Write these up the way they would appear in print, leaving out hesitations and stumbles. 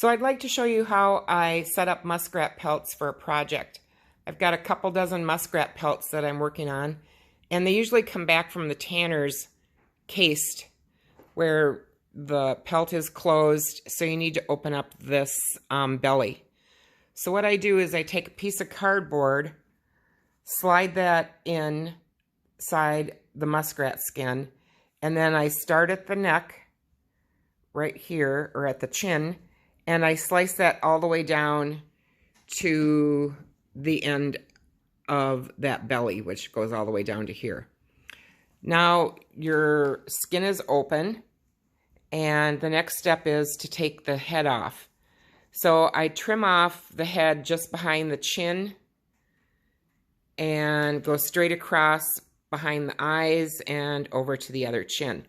So I'd like to show you how I set up muskrat pelts for a project. I've got a couple dozen muskrat pelts that I'm working on, and they usually come back from the tanner's cased where the pelt is closed, so you need to open up this belly. So what I do is I take a piece of cardboard, slide that inside the muskrat skin, and then I start at the neck right here, or at the chin, and I slice that all the way down to the end of that belly, which goes all the way down to here. Now your skin is open, and the next step is to take the head off. So I trim off the head just behind the chin and go straight across behind the eyes and over to the other chin.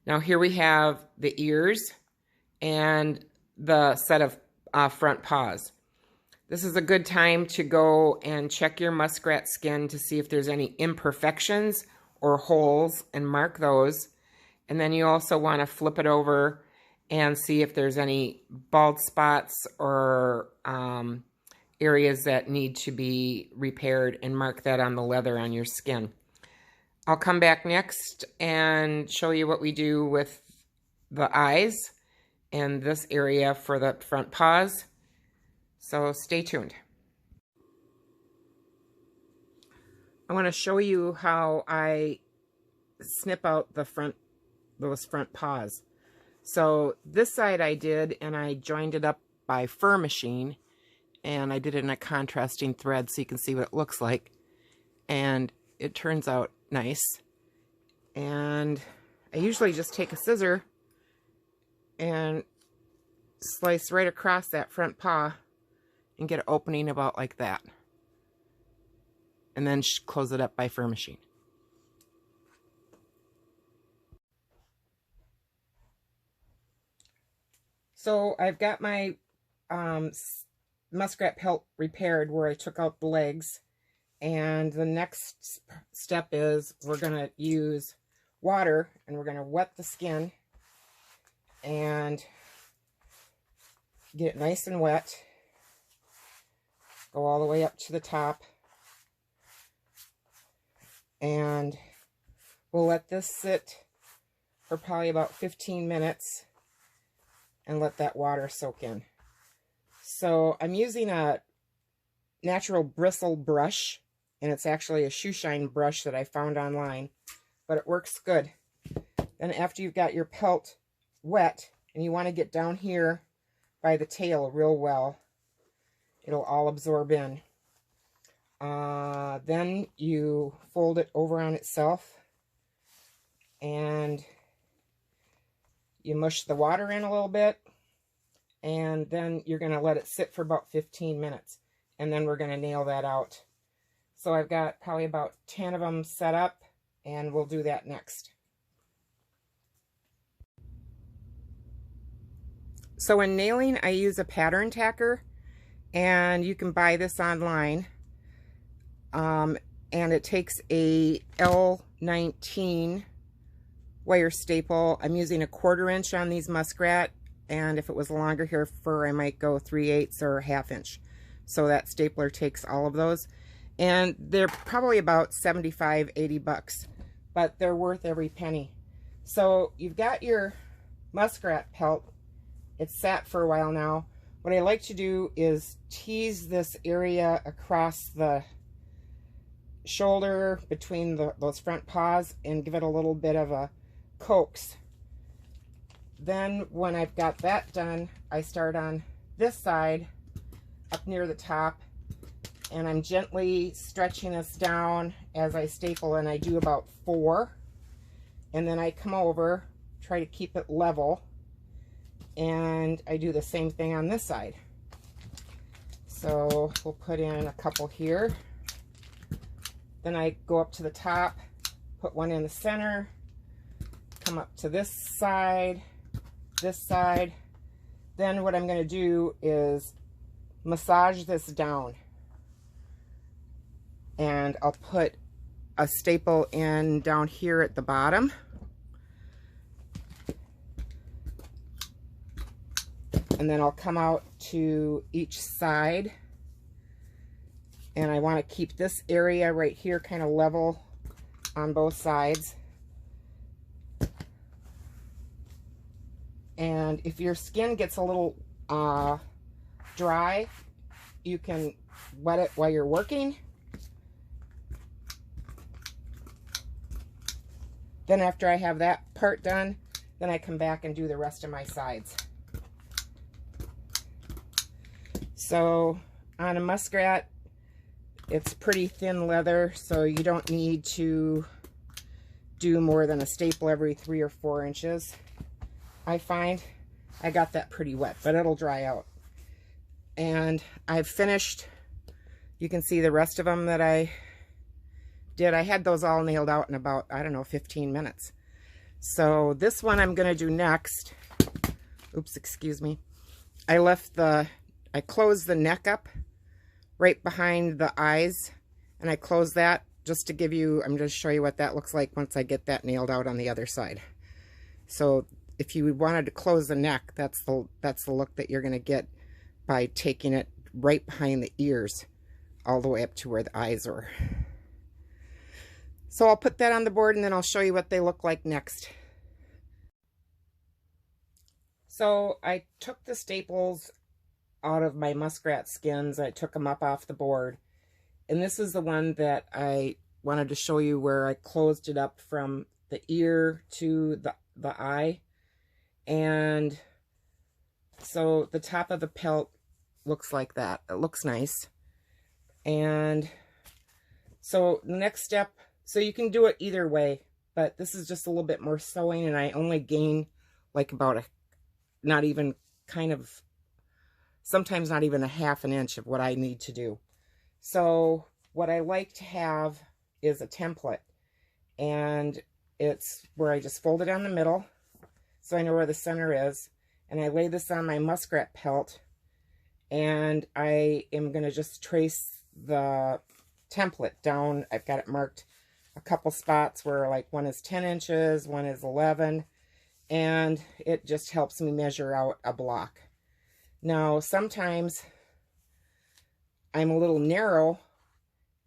Now here we have the ears and the set of front paws. This is a good time to go and check your muskrat skin to see if there's any imperfections or holes and mark those. And then you also want to flip it over and see if there's any bald spots or areas that need to be repaired, and mark that on the leather on your skin. I'll come back next and show you what we do with the eyes and this area for the front paws. So stay tuned. I want to show you how I snip out those front paws. So this side I did, and I joined it up by fur machine, and I did it in a contrasting thread so you can see what it looks like, and it turns out nice. And I usually just take a scissor and slice right across that front paw and get an opening about like that, and then close it up by fur machine. So I've got my muskrat pelt repaired where I took out the legs, and the next step is we're going to use water, and we're going to wet the skin and get it nice and wet. Go all the way up to the top, and we'll let this sit for probably about 15 minutes and let that water soak in. So I'm using a natural bristle brush, and it's actually a shoe shine brush that I found online, but it works good. Then after you've got your pelt wet, and you want to get down here by the tail real well, it'll all absorb in. Then you fold it over on itself, and you mush the water in a little bit, and then you're going to let it sit for about 15 minutes, and then we're going to nail that out. So I've got probably about 10 of them set up, and we'll do that next. So in nailing, I use a pattern tacker, and you can buy this online. And it takes a L19 wire staple. I'm using a 1/4 inch on these muskrat, and if it was longer hair fur, I might go 3/8 or 1/2 inch. So that stapler takes all of those, and they're probably about 75, 80 bucks, but they're worth every penny. So you've got your muskrat pelt. It's sat for a while now. What I like to do is tease this area across the shoulder between those front paws and give it a little bit of a coax. Then when I've got that done, I start on this side up near the top, and I'm gently stretching this down as I staple, and I do about 4, and then I come over, try to keep it level, and I do the same thing on this side. So we'll put in a couple here. Then I go up to the top, put one in the center, come up to this side. Then what I'm going to do is massage this down, and I'll put a staple in down here at the bottom, And then I'll come out to each side. And I want to keep this area right here kind of level on both sides. And if your skin gets a little dry, you can wet it while you're working. Then after I have that part done, then I come back and do the rest of my sides. So on a muskrat, it's pretty thin leather, so you don't need to do more than a staple every 3 or 4 inches. I find I got that pretty wet, but it'll dry out. And I've finished, you can see the rest of them that I did. I had those all nailed out in about, I don't know, 15 minutes. So this one I'm going to do next. Oops, excuse me. I closed the neck up right behind the eyes, and I closed that just to give you, I'm going to show you what that looks like once I get that nailed out on the other side. So if you wanted to close the neck, that's the look that you're going to get by taking it right behind the ears all the way up to where the eyes are. So I'll put that on the board, and then I'll show you what they look like next. So I took the staples out of my muskrat skins. I took them up off the board, and this is the one that I wanted to show you where I closed it up from the ear to the eye. And so the top of the pelt looks like that. It looks nice. And so the next step, so you can do it either way, but this is just a little bit more sewing, and I only gain like about not even kind of, sometimes not even a ½ inch of what I need to do. So what I like to have is a template, and it's where I just fold it down the middle so I know where the center is, and I lay this on my muskrat pelt, and I am going to just trace the template down. I've got it marked a couple spots where like one is 10 inches, one is 11, and it just helps me measure out a block. Now sometimes I'm a little narrow,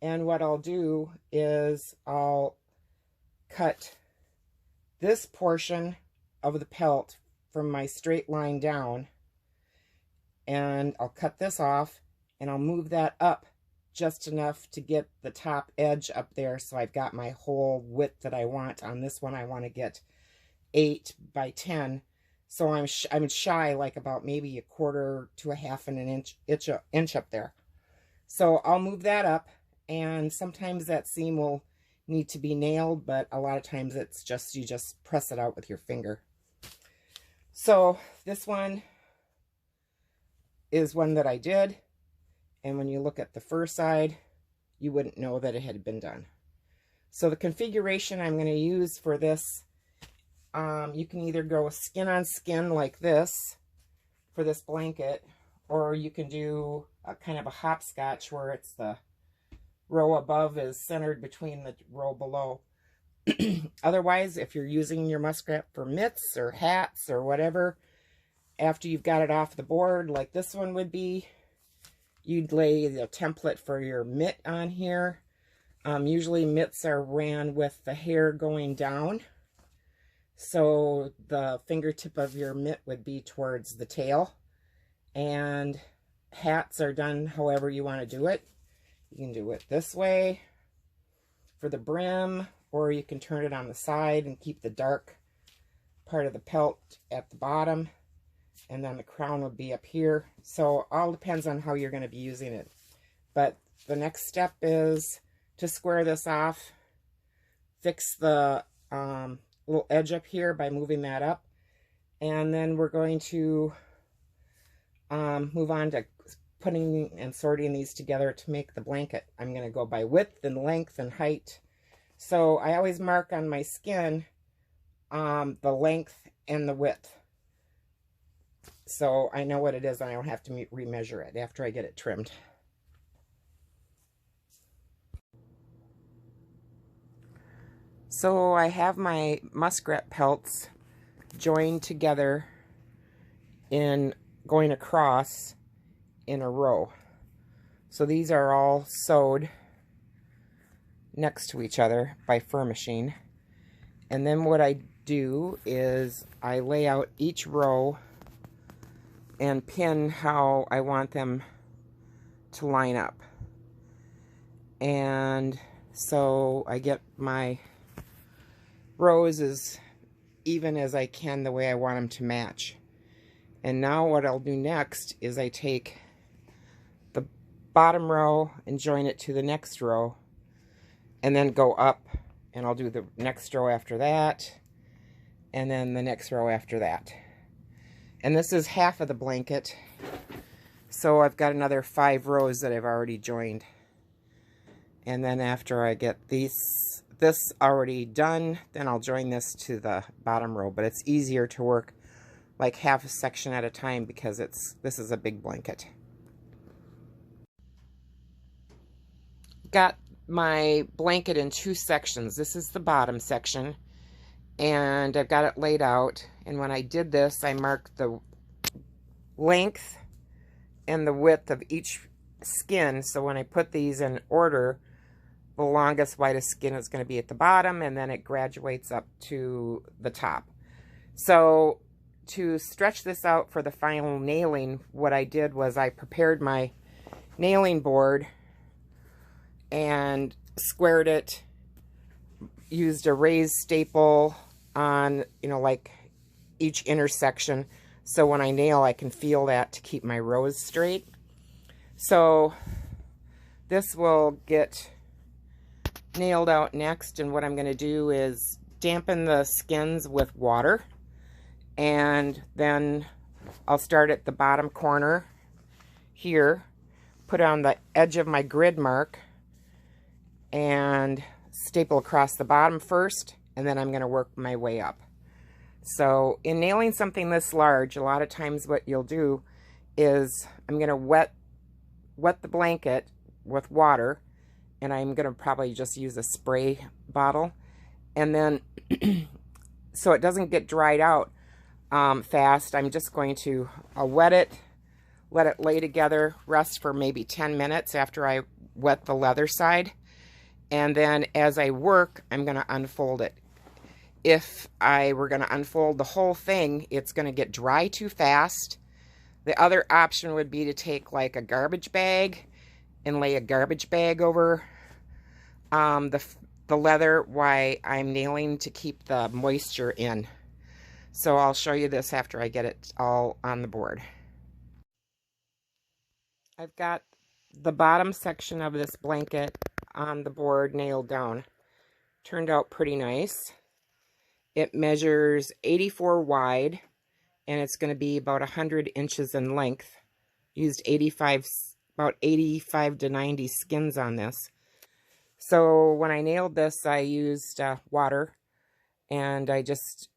and what I'll do is I'll cut this portion of the pelt from my straight line down, and I'll cut this off, and I'll move that up just enough to get the top edge up there, so I've got my whole width that I want. On this one I want to get 8 by 10, so I'm shy like about maybe 1/4 to a ½ inch up there. So I'll move that up, and sometimes that seam will need to be nailed, but a lot of times it's just, you just press it out with your finger. So this one is one that I did, and when you look at the fur side, you wouldn't know that it had been done. So the configuration I'm going to use for this, you can either go skin on skin like this for this blanket, or you can do a kind of a hopscotch where it's the row above is centered between the row below. Otherwise, if you're using your muskrat for mitts or hats or whatever, after you've got it off the board like this one would be, you'd lay the template for your mitt on here. Usually mitts are ran with the hair going down, so the fingertip of your mitt would be towards the tail. And hats are done however you want to do it. You can do it this way for the brim, or you can turn it on the side and keep the dark part of the pelt at the bottom, and then the crown would be up here. So all depends on how you're going to be using it. But the next step is to square this off, fix the little edge up here by moving that up, and then we're going to move on to putting and sorting these together to make the blanket. I'm going to go by width and length and height. So I always mark on my skin the length and the width, so I know what it is and I don't have to remeasure it after I get it trimmed. So I have my muskrat pelts joined together in going across in a row. So these are all sewed next to each other by fur machine. And then what I do is I lay out each row and pin how I want them to line up. And so I get my rows as even as I can, the way I want them to match. And now what I'll do next is I take the bottom row and join it to the next row, and then go up, and I'll do the next row after that, and then the next row after that. And this is half of the blanket, so I've got another 5 rows that I've already joined. And then after I get this already done, then I'll join this to the bottom row. But it's easier to work like half a section at a time because this is a big blanket. Got my blanket in 2 sections. This is the bottom section, and I've got it laid out. And when I did this, I marked the length and the width of each skin. So when I put these in order, the longest, widest skin is going to be at the bottom, and then it graduates up to the top. So to stretch this out for the final nailing, what I did was I prepared my nailing board and squared it, used a raised staple on, like each intersection, so when I nail I can feel that to keep my rows straight. So this will get nailed out next, and what I'm going to do is dampen the skins with water, and then I'll start at the bottom corner here, put on the edge of my grid mark, and staple across the bottom first, and then I'm going to work my way up. So in nailing something this large, a lot of times what you'll do is I'm going to wet the blanket with water, and I'm going to probably just use a spray bottle, and then so it doesn't get dried out fast, I'm just going to wet it, let it lay together, rest for maybe 10 minutes after I wet the leather side, and then as I work, I'm going to unfold it. If I were going to unfold the whole thing, it's going to get dry too fast. The other option would be to take like a garbage bag and lay a garbage bag over the leather while I'm nailing to keep the moisture in. So I'll show you this after I get it all on the board. I've got the bottom section of this blanket on the board nailed down. Turned out pretty nice. It measures 84 wide, and it's going to be about 100 inches in length. Used about 85 to 90 skins on this. So when I nailed this, I used water, and I just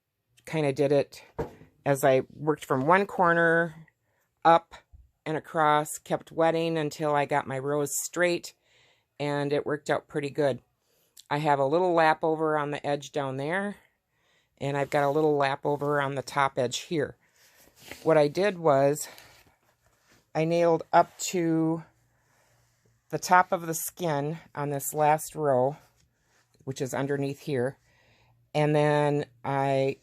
kind of did it as I worked from one corner up and across, kept wetting until I got my rows straight, and it worked out pretty good. I have a little lap over on the edge down there, and I've got a little lap over on the top edge here. What I did was I nailed up to the top of the skin on this last row, which is underneath here, and then I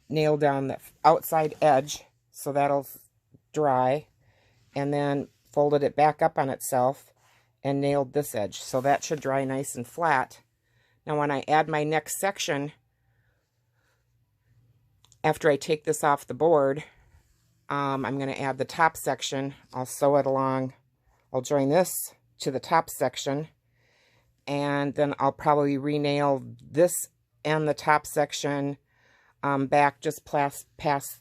nailed down the outside edge, so that'll dry, and then folded it back up on itself and nailed this edge, so that should dry nice and flat. Now when I add my next section, after I take this off the board, I'm going to add the top section. I'll sew it along. I'll join this to the top section, and then I'll probably re-nail this and the top section back just past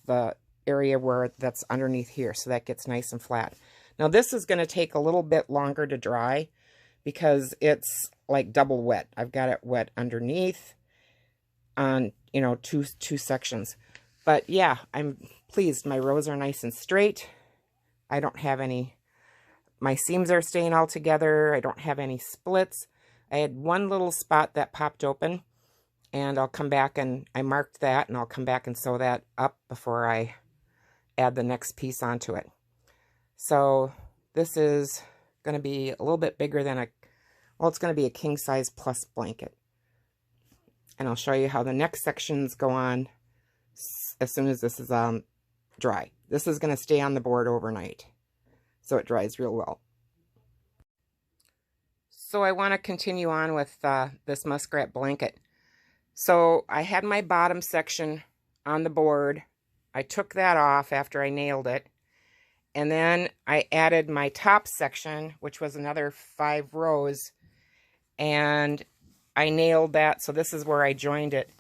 the area where that's underneath here, so that gets nice and flat. Now this is going to take a little bit longer to dry because it's like double wet. I've got it wet underneath on, two sections. But yeah, I'm pleased. My rows are nice and straight. I don't have any, my seams are staying all together. I don't have any splits. I had one little spot that popped open, and I'll come back and I marked that, and I'll come back and sew that up before I add the next piece onto it. So this is going to be a little bit bigger than well, it's going to be a king size plus blanket. And I'll show you how the next sections go on as soon as this is dry. This is going to stay on the board overnight, so it dries real well. So I want to continue on with this muskrat blanket. So I had my bottom section on the board. I took that off after I nailed it. And then I added my top section, which was another 5 rows. And I nailed that. So this is where I joined it.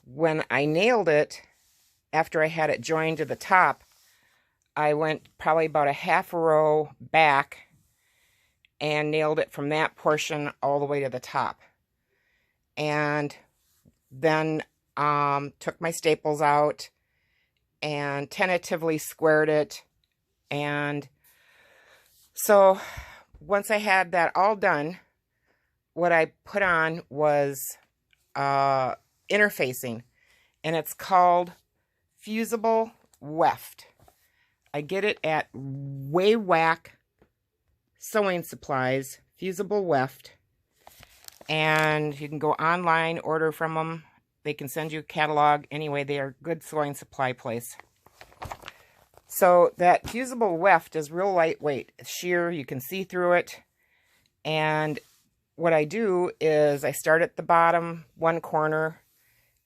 When I nailed it, after I had it joined to the top, I went probably about a half a row back and nailed it from that portion all the way to the top. And then took my staples out and tentatively squared it. And so once I had that all done, what I put on was interfacing, and it's called fusible weft. I get it at Whack Sewing Supplies, fusible weft, and you can go online, order from them. They can send you a catalog. Anyway, they are a good sewing supply place. So that fusible weft is real lightweight. It's sheer, you can see through it. And what I do is I start at the bottom one corner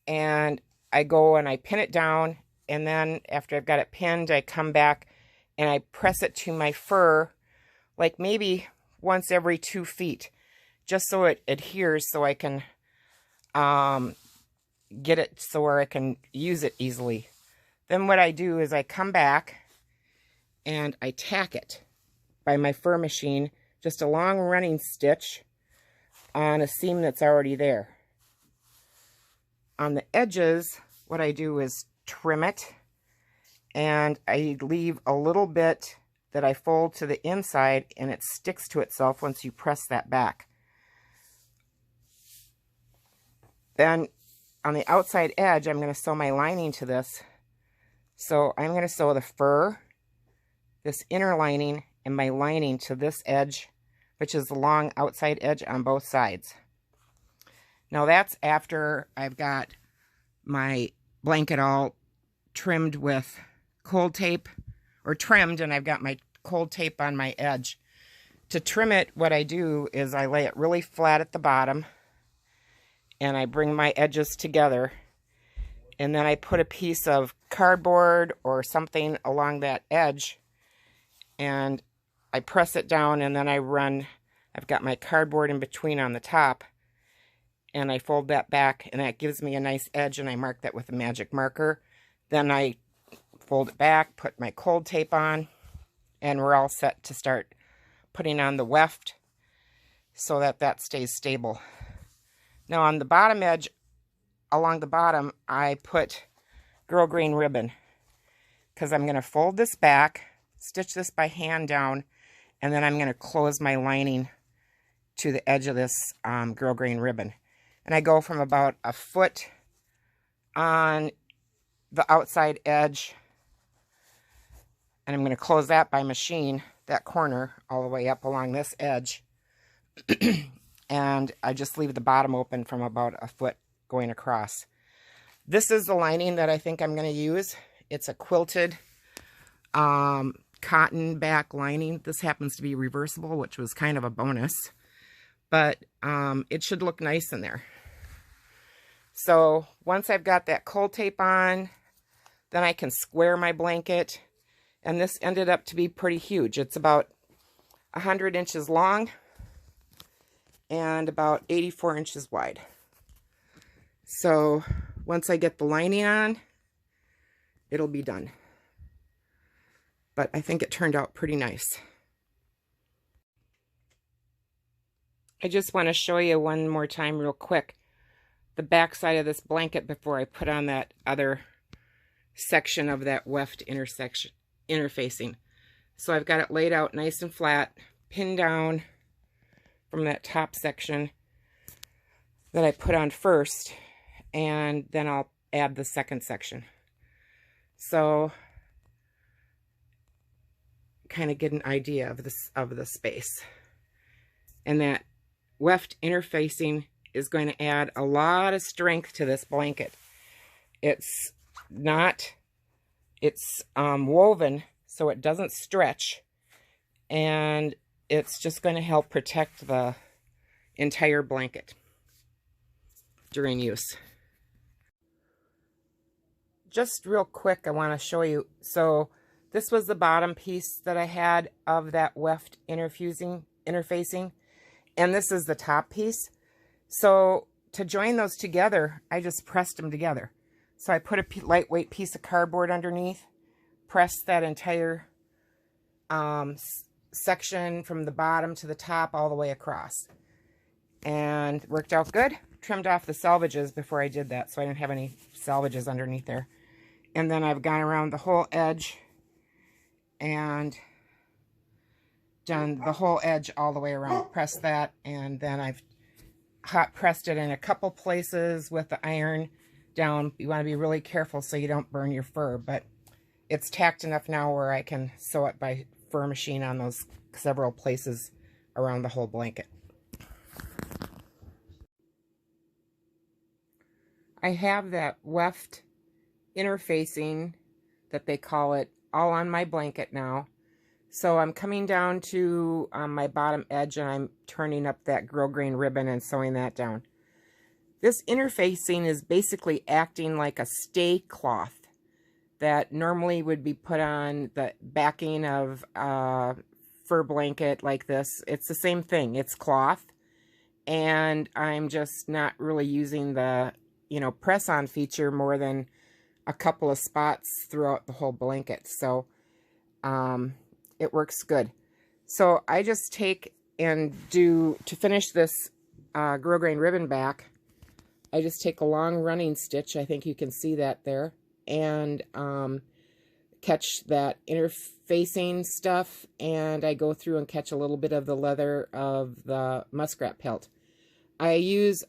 and I go and I pin it down, and then after I've got it pinned, I come back and I press it to my fur like maybe once every 2 feet, just so it adheres, so I can get it so where I can use it easily. Then what I do is I come back and I tack it by my fur machine, just a long running stitch on a seam that's already there. On the edges, what I do is trim it, and I leave a little bit that I fold to the inside, and it sticks to itself once you press that back. Then on the outside edge, I'm going to sew my lining to this. So I'm going to sew the fur, this inner lining, and my lining to this edge, which is the long outside edge on both sides. Now that's after I've got my blanket all trimmed with cold tape, or trimmed, and I've got my cold tape on my edge. To trim it, what I do is I lay it really flat at the bottom, and I bring my edges together, and then I put a piece of cardboard or something along that edge, and I press it down, and then I've got my cardboard in between on the top, and I fold that back, and that gives me a nice edge, and I mark that with a magic marker. Then I fold it back, put my cold tape on, and we're all set to start putting on the weft so that that stays stable. Now on the bottom edge, along the bottom, I put girl green ribbon, because I'm going to fold this back, stitch this by hand down, and then I'm going to close my lining to the edge of this girl green ribbon. And I go from about a foot on the outside edge, and I'm going to close that by machine, that corner, all the way up along this edge. And I just leave the bottom open from about a foot going across. This is the lining that I think I'm going to use. It's a quilted cotton back lining. This happens to be reversible, which was kind of a bonus. But it should look nice in there. So once I've got that cold tape on, then I can square my blanket. And this ended up to be pretty huge. It's about 100 inches long and about 84 inches wide. So once I get the lining on, it'll be done. But I think it turned out pretty nice. I just want to show you one more time real quick the back side of this blanket before I put on that other section of that weft interfacing. So I've got it laid out nice and flat, pinned down from that top section that I put on first, and then I'll add the second section. So kind of get an idea of the space. And that weft interfacing is going to add a lot of strength to this blanket. It's woven so it doesn't stretch, and it's just going to help protect the entire blanket during use. Just real quick, I want to show you. So this was the bottom piece that I had of that weft interfacing, and this is the top piece. So to join those together, I just pressed them together. So I put a lightweight piece of cardboard underneath, pressed that entire section from the bottom to the top all the way across, and it worked out good. Trimmed off the salvages before I did that, so I didn't have any salvages underneath there. And then I've gone around the whole edge and done the whole edge all the way around. Pressed that, and then I've hot pressed it in a couple places with the iron down. You want to be really careful so you don't burn your fur, but it's tacked enough now where I can sew it by fur machine on those several places around the whole blanket. I have that weft interfacing that they call it all on my blanket now. So I'm coming down to my bottom edge, and I'm turning up that grosgrain ribbon and sewing that down. This interfacing is basically acting like a stay cloth that normally would be put on the backing of a fur blanket like this. It's the same thing. It's cloth, and I'm just not really using the, press-on feature more than a couple of spots throughout the whole blanket. So it works good. So I just take and to finish this grosgrain ribbon back, I just take a long running stitch, I think you can see that there, and catch that interfacing stuff, and I go through and catch a little bit of the leather of the muskrat pelt. I use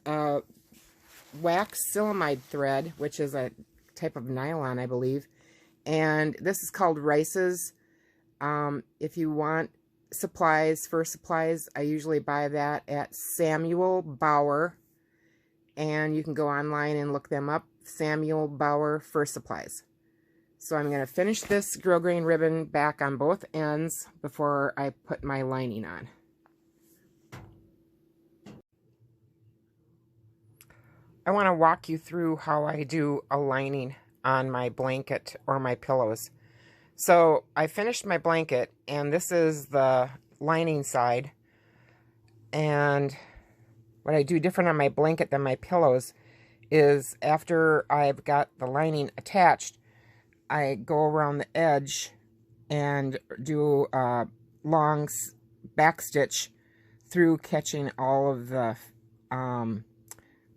wax silamide thread, which is a type of nylon, I believe, and this is called Rice's. If you want supplies, fur supplies, I usually buy that at Samuel Bauer, and you can go online and look them up, Samuel Bauer Fur Supplies. So I'm going to finish this grosgrain ribbon back on both ends before I put my lining on. I want to walk you through how I do a lining on my blanket or my pillows. So I finished my blanket, and this is the lining side. And what I do different on my blanket than my pillows is after I've got the lining attached, I go around the edge and do a long back stitch through, catching all of the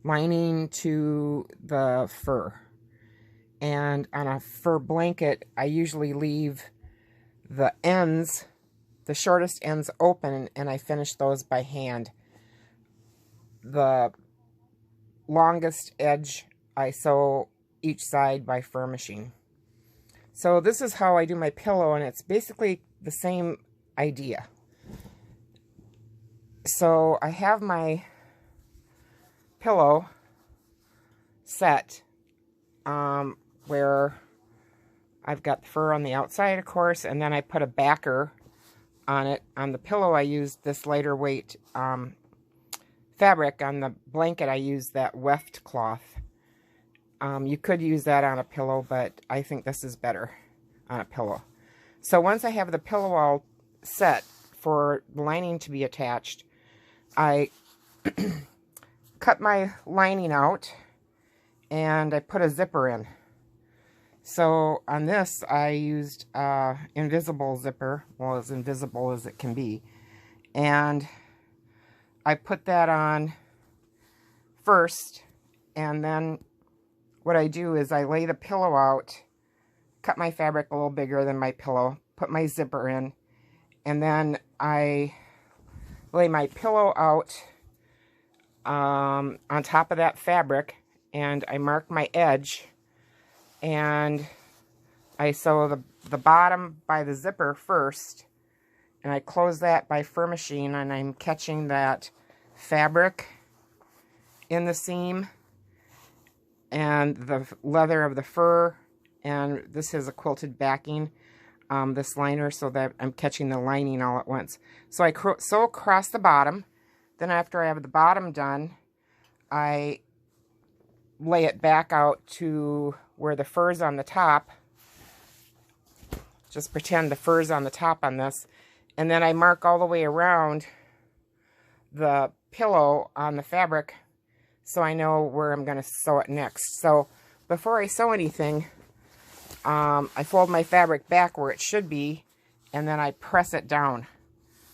lining to the fur. And on a fur blanket, I usually leave the ends, the shortest ends, open, and I finish those by hand. The longest edge, I sew each side by fur machine. So this is how I do my pillow, and it's basically the same idea. So I have my pillow set where I've got the fur on the outside, of course, and then I put a backer on it. On the pillow, I used this lighter weight fabric. On the blanket, I used that weft cloth. You could use that on a pillow, but I think this is better on a pillow. So once I have the pillow all set for the lining to be attached, I cut my lining out and I put a zipper in. So on this, I used invisible zipper, well, as invisible as it can be, and I put that on first, and then what I do is I lay the pillow out, cut my fabric a little bigger than my pillow, put my zipper in, and then I lay my pillow out on top of that fabric, and I mark my edge, and I sew the bottom by the zipper first, And I close that by fur machine, and I'm catching that fabric in the seam and the leather of the fur, and this is a quilted backing, this liner, so that I'm catching the lining all at once. So I sew across the bottom. Then after I have the bottom done, I lay it back out to where the fur's on the top. Just pretend the fur's on the top on this. And then I mark all the way around the pillow on the fabric so I know where I'm going to sew it next. So before I sew anything, I fold my fabric back where it should be, and then I press it down.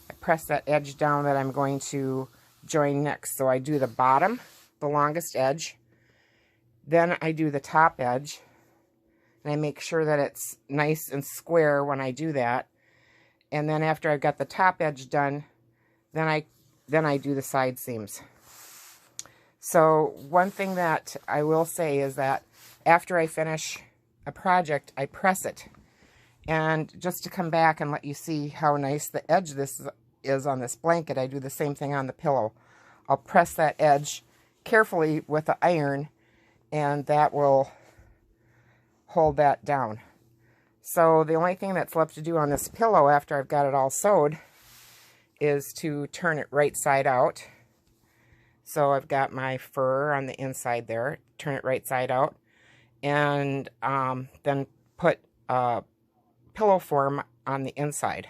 I press that edge down that I'm going to join next. So I do the bottom, the longest edge. Then I do the top edge, and I make sure that it's nice and square when I do that. And then after I've got the top edge done, then I do the side seams. So one thing that I will say is that after I finish a project, I press it. And just to come back and let you see how nice the edge this is on this blanket, I do the same thing on the pillow. I'll press that edge carefully with the iron, and that will hold that down. So the only thing that's left to do on this pillow after I've got it all sewed is to turn it right side out. So I've got my fur on the inside there, turn it right side out, and then put a pillow form on the inside.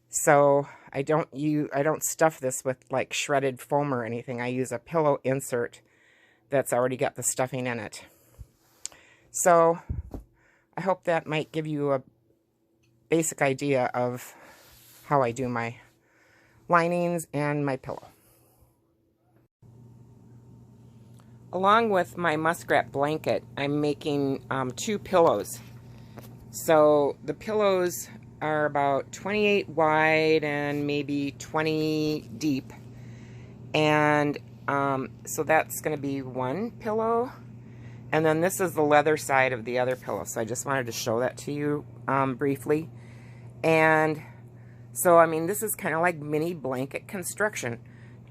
So I don't stuff this with like shredded foam or anything. I use a pillow insert that's already got the stuffing in it. So I hope that might give you a basic idea of how I do my linings and my pillow. Along with my muskrat blanket, I'm making 2 pillows. So the pillows are about 28 wide and maybe 20 deep. And so that's going to be one pillow. And then this is the leather side of the other pillow. So I just wanted to show that to you briefly. And so, I mean, this is kind of like mini blanket construction.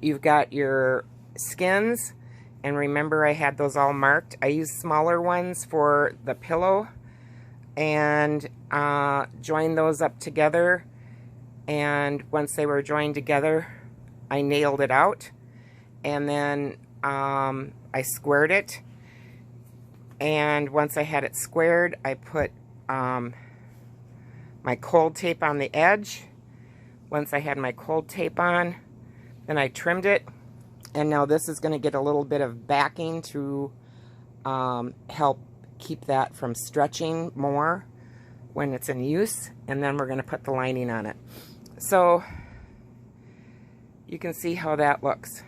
You've got your skins. And remember, I had those all marked. I used smaller ones for the pillow and joined those up together. And once they were joined together, I nailed it out. And then I squared it. And once I had it squared, I put my cold tape on the edge. Once I had my cold tape on, then I trimmed it. And now this is going to get a little bit of backing to help keep that from stretching more when it's in use. And then we're going to put the lining on it. So you can see how that looks.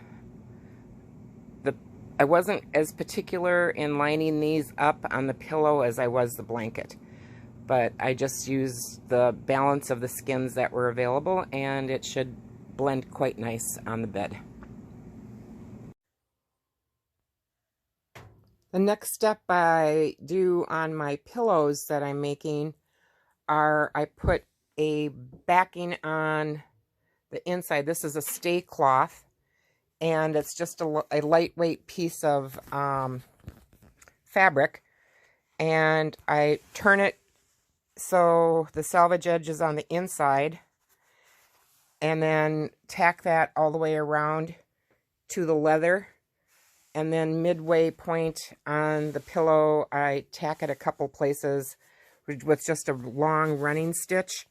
I wasn't as particular in lining these up on the pillow as I was the blanket. But I just used the balance of the skins that were available, and it should blend quite nice on the bed. The next step I do on my pillows that I'm making are I put a backing on the inside. This is a stay cloth, and it's just a lightweight piece of fabric, and I turn it so the selvage edge is on the inside, and then tack that all the way around to the leather. And then midway point on the pillow, I tack it a couple places with just a long running stitch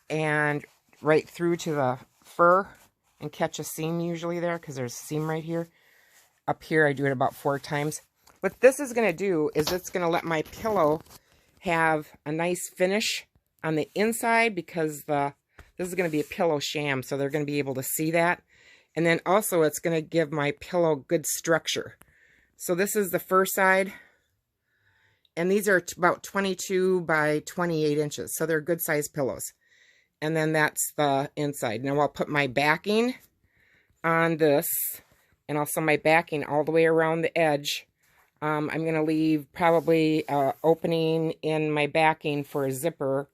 and right through to the fur and catch a seam usually there because there's a seam right here. Up here, I do it about 4 times. What this is going to do is it's going to let my pillow have a nice finish on the inside because this is going to be a pillow sham, so they're going to be able to see that. And then also it's going to give my pillow good structure. So this is the fur side. And these are about 22 by 28 inches. So they're good sized pillows. And then that's the inside. Now I'll put my backing on this. And also my backing all the way around the edge. I'm going to leave probably an opening in my backing for a zipper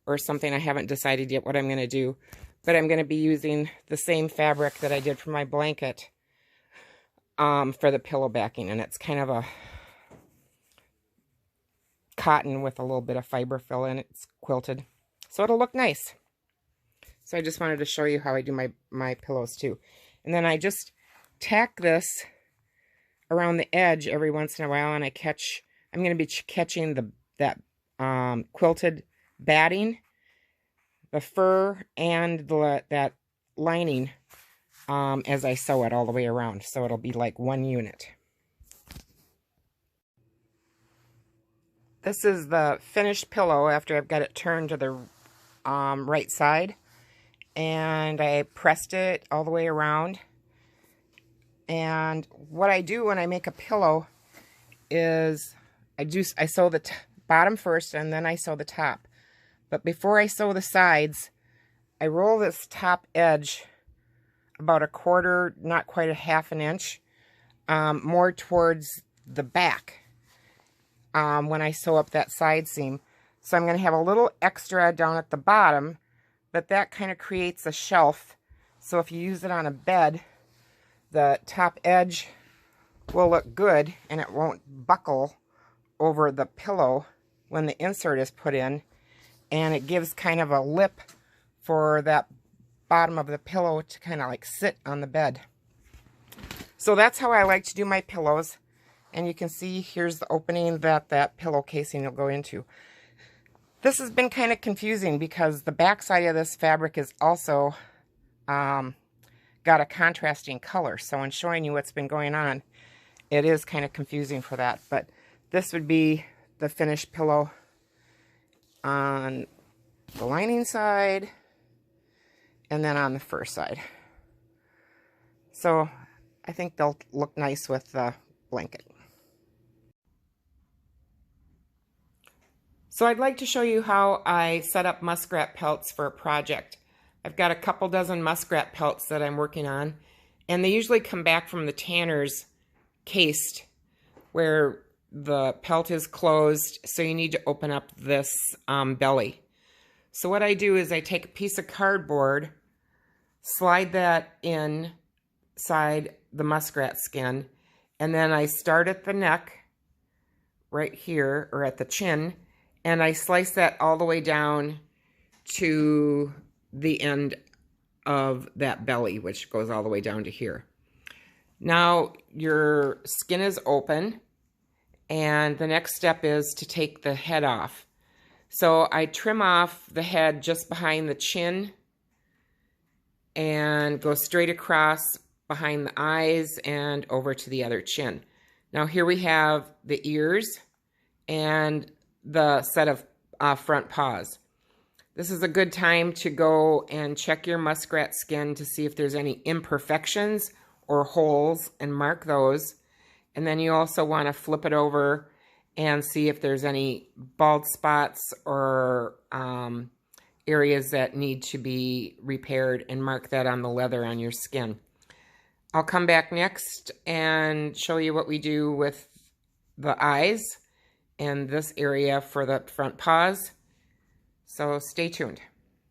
or something. I haven't decided yet what I'm going to do, but I'm going to be using the same fabric that I did for my blanket for the pillow backing, and it's kind of a cotton with a little bit of fiber fill in it. It's quilted, so it'll look nice. So I just wanted to show you how I do my pillows too. And then I just tack this around the edge every once in a while, and I'm going to be catching that quilted batting, the fur, and that lining as I sew it all the way around, so it'll be like one unit. This is the finished pillow after I've got it turned to the right side, and I pressed it all the way around. And what I do when I make a pillow is I sew the bottom first, and then I sew the top. But before I sew the sides, I roll this top edge about a quarter, not quite a half an inch, more towards the back when I sew up that side seam. So I'm going to have a little extra down at the bottom, but that kind of creates a shelf. So if you use it on a bed, the top edge will look good, and it won't buckle over the pillow when the insert is put in, and it gives kind of a lip for that bottom of the pillow to kind of like sit on the bed. So that's how I like to do my pillows, and you can see here's the opening that pillow casing will go into. This has been kind of confusing because the back side of this fabric is also got a contrasting color, so in showing you what's been going on, it is kind of confusing for that. But this would be the finished pillow on the lining side, and then on the fur side. So I think they'll look nice with the blanket. So I'd like to show you how I set up muskrat pelts for a project. I've got a couple dozen muskrat pelts that I'm working on, and they usually come back from the tanner's cased, where the pelt is closed, so you need to open up this belly. So what I do is I take a piece of cardboard, slide that inside the muskrat skin, and then I start at the neck, right here, or at the chin, and I slice that all the way down to the end of that belly, which goes all the way down to here. Now your skin is open, and the next step is to take the head off. So I trim off the head just behind the chin and go straight across behind the eyes and over to the other chin. Now here we have the ears and the set of front paws. This is a good time to go and check your muskrat skin to see if there's any imperfections or holes and mark those. And then you also want to flip it over and see if there's any bald spots or areas that need to be repaired, and mark that on the leather on your skin. I'll come back next and show you what we do with the eyes and this area for the front paws. So stay tuned.